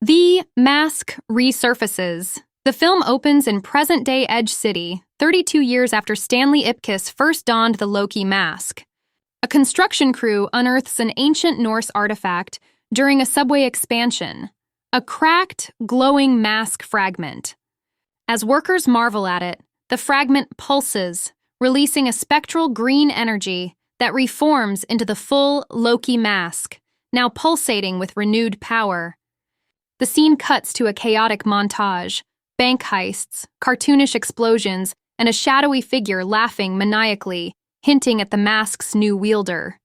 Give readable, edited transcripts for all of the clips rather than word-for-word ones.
The mask resurfaces. The film opens in present-day Edge City, 32 years after Stanley Ipkiss first donned the Loki mask. A construction crew unearths an ancient Norse artifact during a subway expansion, a cracked, glowing mask fragment. As workers marvel at it, the fragment pulses, releasing a spectral green energy that reforms into the full Loki mask, now pulsating with renewed power. The scene cuts to a chaotic montage, bank heists, cartoonish explosions, and a shadowy figure laughing maniacally, hinting at the mask's new wielder.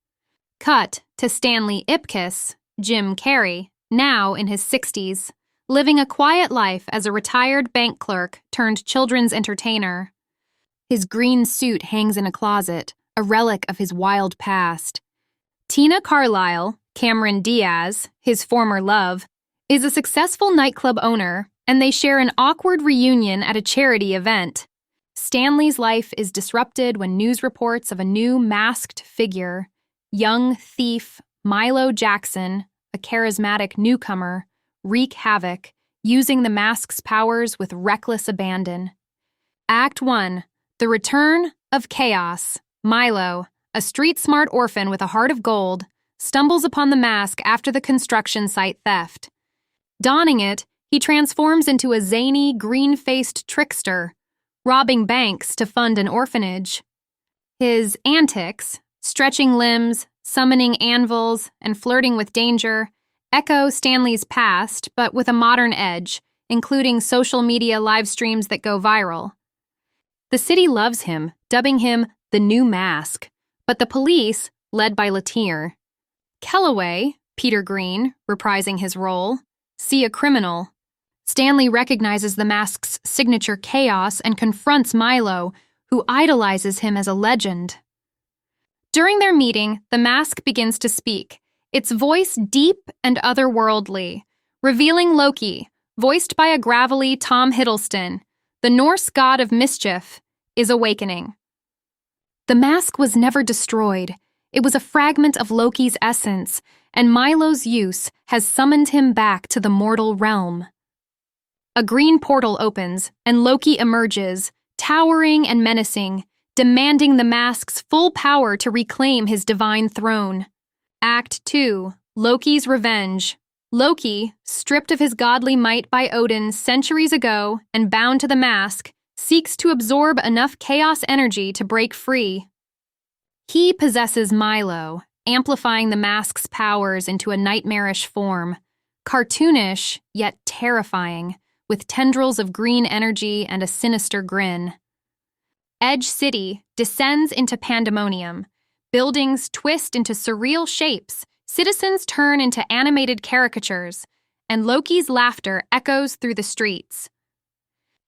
Cut to Stanley Ipkiss, Jim Carrey, now in his 60s, living a quiet life as a retired bank clerk turned children's entertainer. His green suit hangs in a closet, a relic of his wild past. Tina Carlisle, Cameron Diaz, his former love, is a successful nightclub owner, and they share an awkward reunion at a charity event. Stanley's life is disrupted when news reports of a new masked figure, young thief Milo Jackson, a charismatic newcomer, wreak havoc, using the mask's powers with reckless abandon. Act 1. The Return of Chaos. Milo, a street-smart orphan with a heart of gold, stumbles upon the mask after the construction site theft. Donning it, he transforms into a zany, green-faced trickster, robbing banks to fund an orphanage. His antics, stretching limbs, summoning anvils, and flirting with danger, echo Stanley's past, but with a modern edge, including social media live streams that go viral. The city loves him, dubbing him the new mask, but the police, led by Latier. Kellaway, Peter Green, reprising his role, see a criminal. Stanley recognizes the mask's signature chaos and confronts Milo, who idolizes him as a legend. During their meeting, the mask begins to speak, its voice deep and otherworldly, revealing Loki, voiced by a gravelly Tom Hiddleston, the Norse god of mischief, is awakening. The mask was never destroyed. It was a fragment of Loki's essence, and Milo's use has summoned him back to the mortal realm. A green portal opens, and Loki emerges, towering and menacing, demanding the mask's full power to reclaim his divine throne. Act 2. Loki's Revenge. Loki, stripped of his godly might by Odin centuries ago and bound to the mask, seeks to absorb enough chaos energy to break free. He possesses Milo, amplifying the mask's powers into a nightmarish form, cartoonish yet terrifying, with tendrils of green energy and a sinister grin. Edge City descends into pandemonium. Buildings twist into surreal shapes, citizens turn into animated caricatures, and Loki's laughter echoes through the streets.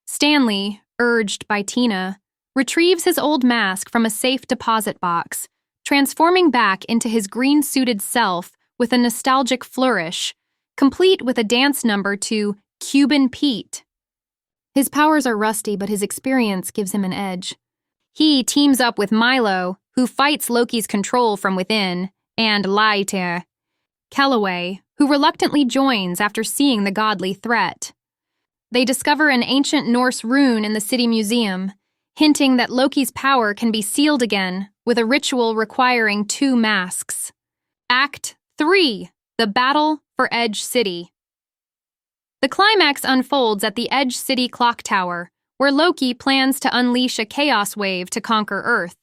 Stanley, urged by Tina, retrieves his old mask from a safe deposit box, transforming back into his green-suited self with a nostalgic flourish, complete with a dance number to Cuban Pete. His powers are rusty, but his experience gives him an edge. He teams up with Milo, who fights Loki's control from within, and Latier, Kellaway, who reluctantly joins after seeing the godly threat. They discover an ancient Norse rune in the city museum, hinting that Loki's power can be sealed again with a ritual requiring 2 masks. Act 3. The Battle for Edge City. The climax unfolds at the Edge City clock tower, where Loki plans to unleash a chaos wave to conquer Earth.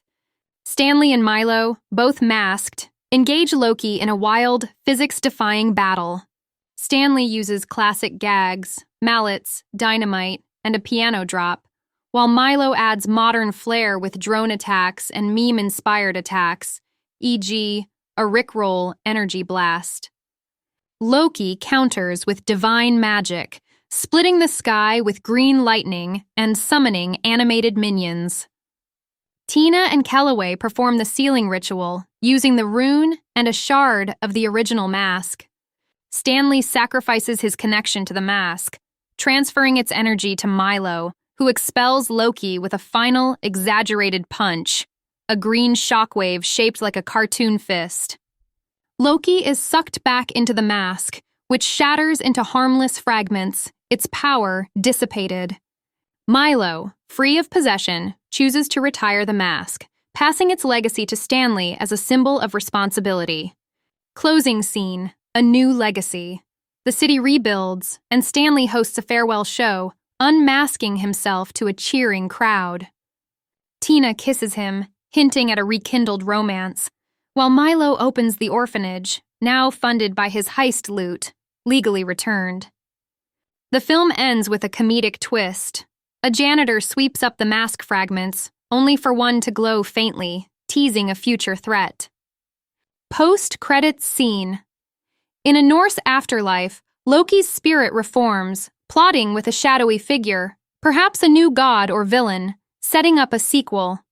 Stanley and Milo, both masked, engage Loki in a wild, physics-defying battle. Stanley uses classic gags, mallets, dynamite, and a piano drop, while Milo adds modern flair with drone attacks and meme-inspired attacks, e.g., a Rickroll energy blast. Loki counters with divine magic, splitting the sky with green lightning and summoning animated minions. Tina and Kellaway perform the sealing ritual, using the rune and a shard of the original mask. Stanley sacrifices his connection to the mask, transferring its energy to Milo, who expels Loki with a final, exaggerated punch, a green shockwave shaped like a cartoon fist. Loki is sucked back into the mask, which shatters into harmless fragments, its power dissipated. Milo, free of possession, chooses to retire the mask, passing its legacy to Stanley as a symbol of responsibility. Closing scene, a new legacy. The city rebuilds, and Stanley hosts a farewell show, unmasking himself to a cheering crowd. Tina kisses him, hinting at a rekindled romance, while Milo opens the orphanage, now funded by his heist loot, legally returned. The film ends with a comedic twist. A janitor sweeps up the mask fragments, only for one to glow faintly, teasing a future threat. Post-credits scene. In a Norse afterlife, Loki's spirit reforms, plotting with a shadowy figure, perhaps a new god or villain, setting up a sequel.